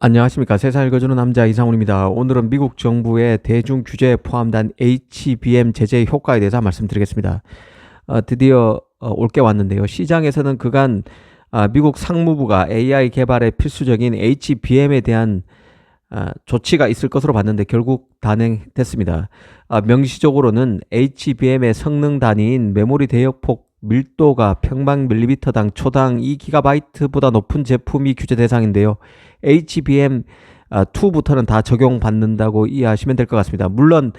안녕하십니까. 세상 읽어주는 남자 이상훈입니다. 오늘은 미국 정부의 대중 규제에 포함된 HBM 제재 효과에 대해서 말씀드리겠습니다. 드디어 올게 왔는데요. 시장에서는 그간 미국 상무부가 AI 개발에 필수적인 HBM에 대한 조치가 있을 것으로 봤는데 결국 단행됐습니다. 명시적으로는 HBM의 성능 단위인 메모리 대역폭 밀도가 평방밀리미터당 초당 2GB보다 높은 제품이 규제 대상인데요. HBM2부터는 다 적용받는다고 이해하시면 될 것 같습니다. 물론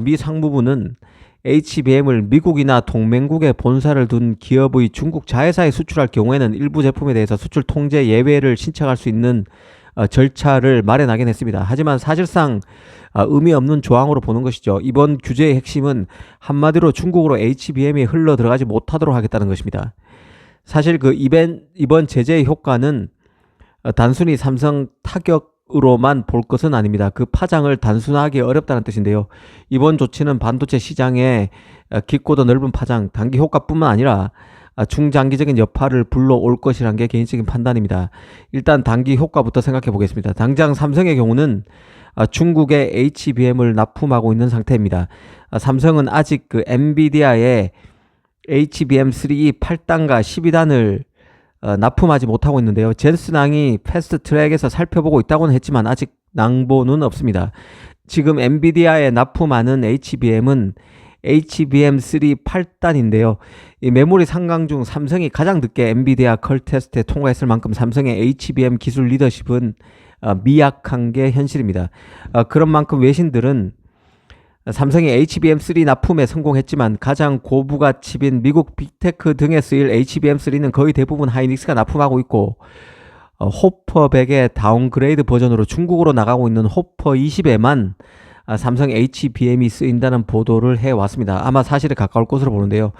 미 상무부는 HBM을 미국이나 동맹국에 본사를 둔 기업의 중국 자회사에 수출할 경우에는 일부 제품에 대해서 수출 통제 예외를 신청할 수 있는 절차를 마련하긴 했습니다. 하지만 사실상 의미 없는 조항으로 보는 것이죠. 이번 규제의 핵심은 한마디로 중국으로 HBM이 흘러 들어가지 못하도록 하겠다는 것입니다. 사실 이번 제재의 효과는 단순히 삼성 타격으로만 볼 것은 아닙니다. 그 파장을 단순하기 어렵다는 뜻인데요. 이번 조치는 반도체 시장에 깊고 더 넓은 파장, 단기 효과뿐만 아니라 중장기적인 여파를 불러올 것이란 게 개인적인 판단입니다. 일단 단기 효과부터 생각해 보겠습니다. 당장 삼성의 경우는 중국에 HBM을 납품하고 있는 상태입니다. 삼성은 아직 그 엔비디아의 HBM3E 8단과 12단을 납품하지 못하고 있는데요. 젠슨왕이 패스트 트랙에서 살펴보고 있다고는 했지만 아직 낭보는 없습니다. 지금 엔비디아에 납품하는 HBM은 HBM3 8단인데요. 이 메모리 상강 중 삼성이 가장 늦게 엔비디아 컬 테스트에 통과했을 만큼 삼성의 HBM 기술 리더십은 미약한 게 현실입니다. 그런 만큼 외신들은 삼성이 HBM3 납품에 성공했지만 가장 고부가 칩인 미국 빅테크 등에 쓰일 HBM3는 거의 대부분 하이닉스가 납품하고 있고 호퍼 100의 다운그레이드 버전으로 중국으로 나가고 있는 호퍼 20에만 삼성 HBM이 쓰인다는 보도를 해왔습니다. 아마 사실에 가까울 것으로 보는데요.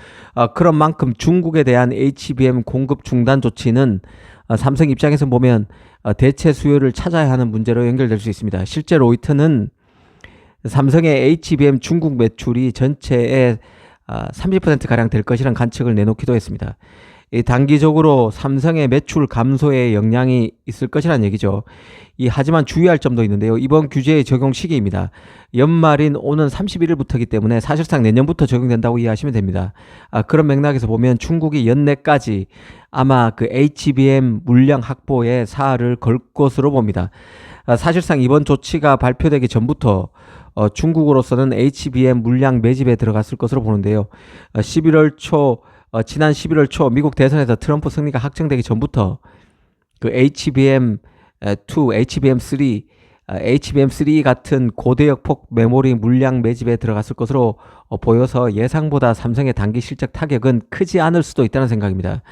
그런 만큼 중국에 대한 HBM 공급 중단 조치는 삼성 입장에서 보면 대체 수요를 찾아야 하는 문제로 연결될 수 있습니다. 실제 로이터는 삼성의 HBM 중국 매출이 전체의 30%가량 될 것이란 관측을 내놓기도 했습니다. 단기적으로 삼성의 매출 감소에 영향이 있을 것이라는 얘기죠. 하지만 주의할 점도 있는데요. 이번 규제의 적용 시기입니다. 연말인 오는 31일부터이기 때문에 사실상 내년부터 적용된다고 이해하시면 됩니다. 그런 맥락에서 보면 중국이 연내까지 아마 그 HBM 물량 확보에 사활을 걸 것으로 봅니다. 사실상 이번 조치가 발표되기 전부터 중국으로서는 HBM 물량 매집에 들어갔을 것으로 보는데요. 지난 11월 초 미국 대선에서 트럼프 승리가 확정되기 전부터 그 HBM2, HBM3, HBM3 같은 고대역 폭 메모리 물량 매집에 들어갔을 것으로 보여서 예상보다 삼성의 단기 실적 타격은 크지 않을 수도 있다는 생각입니다.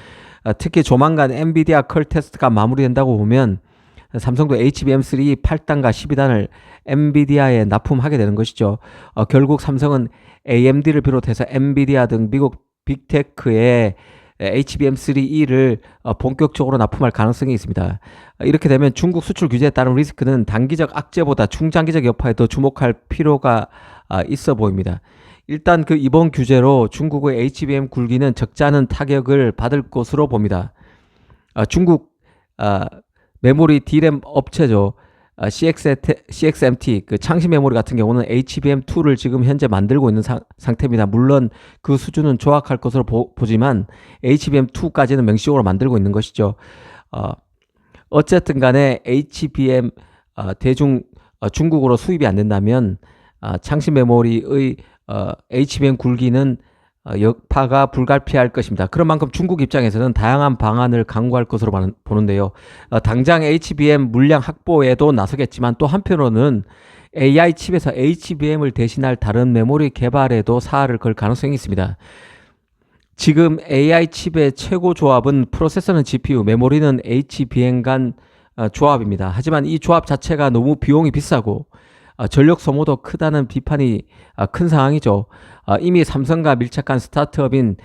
특히 조만간 엔비디아 컬 테스트가 마무리된다고 보면 삼성도 HBM3 8단과 12단을 엔비디아에 납품하게 되는 것이죠. 결국 삼성은 AMD를 비롯해서 엔비디아 등 미국 빅테크의 HBM3E를 본격적으로 납품할 가능성이 있습니다. 이렇게 되면 중국 수출 규제에 따른 리스크는 단기적 악재보다 중장기적 여파에 더 주목할 필요가 있어 보입니다. 일단 이번 규제로 중국의 HBM 굴기는 적지 않은 타격을 받을 것으로 봅니다. 중국 메모리 D램 업체죠. CXMT, 창시 메모리 같은 경우는 HBM2를 지금 현재 만들고 있는 상태입니다. 물론 그 수준은 조악할 것으로 보지만 HBM2까지는 명시적으로 만들고 있는 것이죠. 어쨌든 간에 HBM 중국으로 수입이 안 된다면 창시 메모리의 HBM 굴기는 여파가 불가피할 것입니다. 그런 만큼 중국 입장에서는 다양한 방안을 강구할 것으로 보는데요. 당장 HBM 물량 확보에도 나서겠지만 또 한편으로는 AI 칩에서 HBM을 대신할 다른 메모리 개발에도 사활을 걸 가능성이 있습니다. 지금 AI 칩의 최고 조합은 프로세서는 GPU, 메모리는 HBM 간 조합입니다. 하지만 이 조합 자체가 너무 비용이 비싸고 전력 소모도 크다는 비판이 큰 상황이죠. 이미 삼성과 밀착한 스타트업인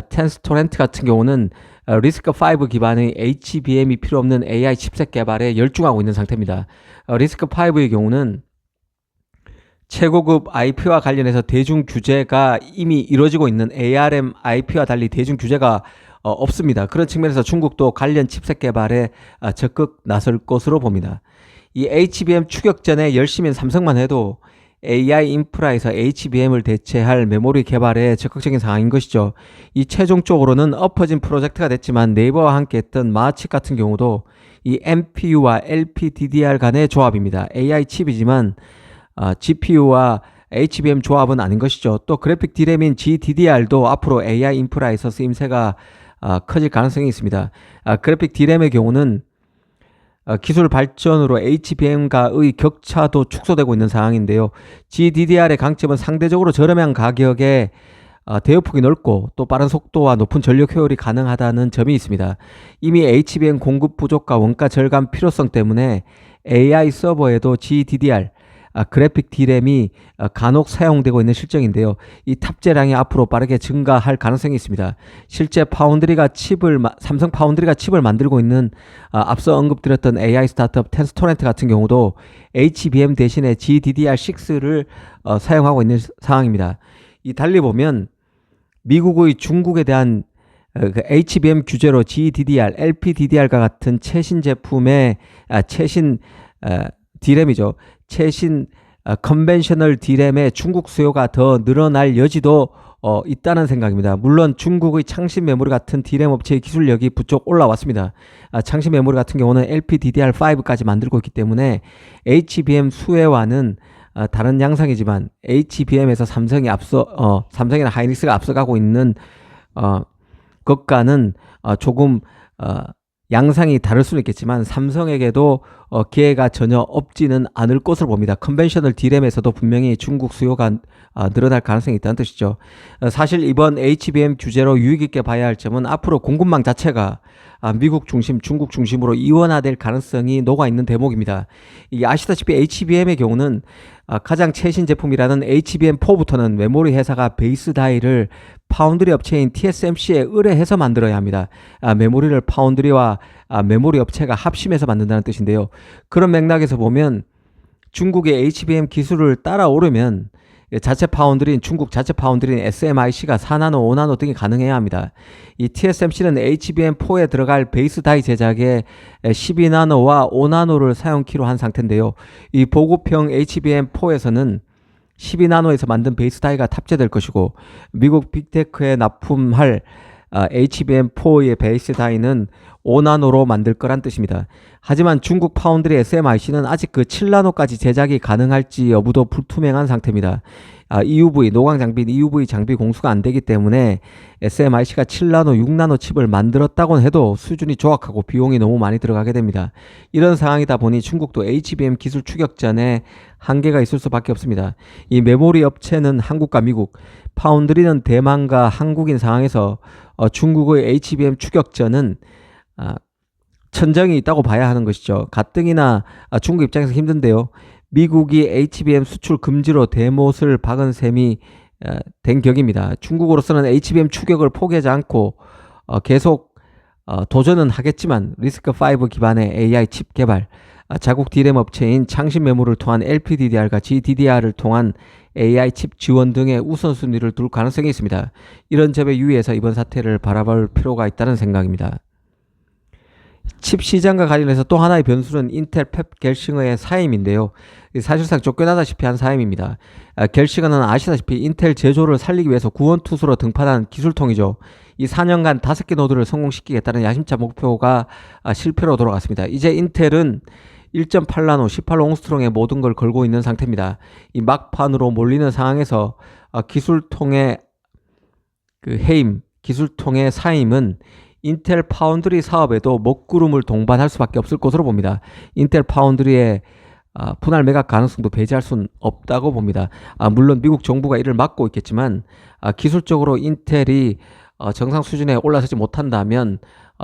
텐스토렌트 같은 경우는 리스크5 기반의 HBM이 필요 없는 AI 칩셋 개발에 열중하고 있는 상태입니다. 리스크5의 경우는 최고급 IP와 관련해서 대중 규제가 이미 이루어지고 있는 ARM IP와 달리 대중 규제가 없습니다. 그런 측면에서 중국도 관련 칩셋 개발에 적극 나설 것으로 봅니다. 이 HBM 추격 전에 열심인 삼성만 해도 AI 인프라에서 HBM을 대체할 메모리 개발에 적극적인 상황인 것이죠. 이 최종적으로는 엎어진 프로젝트가 됐지만 네이버와 함께 했던 마칩 같은 경우도 이 NPU와 LPDDR 간의 조합입니다. AI 칩이지만 GPU와 HBM 조합은 아닌 것이죠. 또 그래픽 D램인 GDDR도 앞으로 AI 인프라에서 쓰임새가 커질 가능성이 있습니다. 그래픽 D램의 경우는 기술 발전으로 HBM과의 격차도 축소되고 있는 상황인데요. GDDR의 강점은 상대적으로 저렴한 가격에 대역폭이 넓고 또 빠른 속도와 높은 전력 효율이 가능하다는 점이 있습니다. 이미 HBM 공급 부족과 원가 절감 필요성 때문에 AI 서버에도 GDDR 그래픽 D램이 간혹 사용되고 있는 실정인데요. 이 탑재량이 앞으로 빠르게 증가할 가능성이 있습니다. 실제 삼성 파운드리가 칩을 만들고 있는 앞서 언급드렸던 AI 스타트업 텐스토렌트 같은 경우도 HBM 대신에 GDDR6를 사용하고 있는 상황입니다. 이 달리 보면 미국의 중국에 대한 HBM 규제로 GDDR, LPDDR과 같은 최신 제품의 최신 D램이죠. 최신 컨벤셔널 D램의 중국 수요가 더 늘어날 여지도 있다는 생각입니다. 물론 중국의 창신 메모리 같은 D램 업체의 기술력이 부쩍 올라왔습니다. 창신 메모리 같은 경우는 LPDDR5까지 만들고 있기 때문에 HBM 수혜와는 다른 양상이지만 HBM에서 삼성이나 하이닉스가 앞서가고 있는 것과는 조금 양상이 다를 수는 있겠지만 삼성에게도 기회가 전혀 없지는 않을 것으로 봅니다. 컨벤셔널 D램에서도 분명히 중국 수요가 늘어날 가능성이 있다는 뜻이죠. 사실 이번 HBM 규제로 유익 있게 봐야 할 점은 앞으로 공급망 자체가 미국 중심, 중국 중심으로 이원화될 가능성이 녹아있는 대목입니다. 이게 아시다시피 HBM의 경우는 가장 최신 제품이라는 HBM4부터는 메모리 회사가 베이스 다이를 파운드리 업체인 TSMC에 의뢰해서 만들어야 합니다. 메모리를 파운드리와 메모리 업체가 합심해서 만든다는 뜻인데요. 그런 맥락에서 보면 중국의 HBM 기술을 따라오려면 중국 자체 파운드리인 SMIC가 4나노, 5나노 등이 가능해야 합니다. 이 TSMC는 HBM4에 들어갈 베이스 다이 제작에 12나노와 5나노를 사용키로 한 상태인데요. 이 보급형 HBM4에서는 12나노에서 만든 베이스 다이가 탑재될 것이고 미국 빅테크에 납품할 HBM4의 베이스 다이는 5나노로 만들 거란 뜻입니다. 하지만 중국 파운드리 SMIC는 아직 그 7나노까지 제작이 가능할지 여부도 불투명한 상태입니다. 노광 장비, EUV 장비 공수가 안 되기 때문에 SMIC가 7나노, 6나노 칩을 만들었다고는 해도 수준이 조악하고 비용이 너무 많이 들어가게 됩니다. 이런 상황이다 보니 중국도 HBM 기술 추격전에 한계가 있을 수밖에 없습니다. 이 메모리 업체는 한국과 미국, 파운드리는 대만과 한국인 상황에서 중국의 HBM 추격전은 천정이 있다고 봐야 하는 것이죠. 가뜩이나 중국 입장에서 힘든데요. 미국이 HBM 수출 금지로 대못을 박은 셈이 된 격입니다. 중국으로서는 HBM 추격을 포기하지 않고 계속 도전은 하겠지만 리스크5 기반의 AI 칩 개발, 자국 D램 업체인 창신 메모를 통한 LPDDR과 GDDR을 통한 AI 칩 지원 등의 우선순위를 둘 가능성이 있습니다. 이런 점에 유의해서 이번 사태를 바라볼 필요가 있다는 생각입니다. 칩 시장과 관련해서 또 하나의 변수는 인텔 펩 겔싱어의 사임인데요. 사실상 쫓겨나다시피 한 사임입니다. 겔싱어는 아시다시피 인텔 제조를 살리기 위해서 구원투수로 등판한 기술통이죠. 이 4년간 5개 노드를 성공시키겠다는 야심차 목표가 실패로 돌아갔습니다. 이제 인텔은 1.8나노, 18옹스트롱의 모든 걸 걸고 있는 상태입니다. 이 막판으로 몰리는 상황에서 기술통의 기술통의 사임은 인텔 파운드리 사업에도 먹구름을 동반할 수밖에 없을 것으로 봅니다. 인텔 파운드리의 분할 매각 가능성도 배제할 수는 없다고 봅니다. 물론 미국 정부가 이를 막고 있겠지만 기술적으로 인텔이 정상 수준에 올라서지 못한다면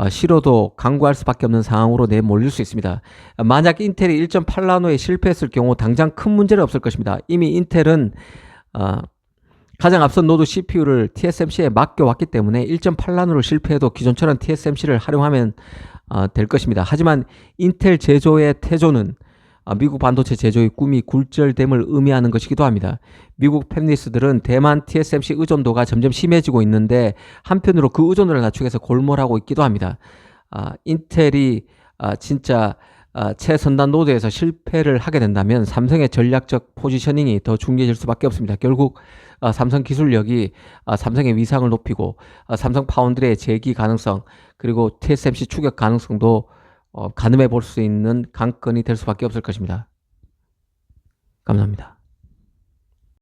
실효도 강구할 수밖에 없는 상황으로 내몰릴 수 있습니다. 만약 인텔이 1.8나노에 실패했을 경우 당장 큰 문제는 없을 것입니다. 이미 인텔은 가장 앞선 노드 CPU를 TSMC에 맡겨왔기 때문에 1.8나노를 실패해도 기존처럼 TSMC를 활용하면 될 것입니다. 하지만 인텔 제조의 태조는 미국 반도체 제조의 꿈이 굴절됨을 의미하는 것이기도 합니다. 미국 팹리스들은 대만 TSMC 의존도가 점점 심해지고 있는데 한편으로 그 의존도를 낮추기 위해서 골몰하고 있기도 합니다. 인텔이 진짜 최선단 노드에서 실패를 하게 된다면 삼성의 전략적 포지셔닝이 더 중요해질 수밖에 없습니다. 결국 삼성 기술력이 삼성의 위상을 높이고 삼성 파운드리의 재기 가능성 그리고 TSMC 추격 가능성도 가늠해 볼 수 있는 관건이 될 수밖에 없을 것입니다. 감사합니다.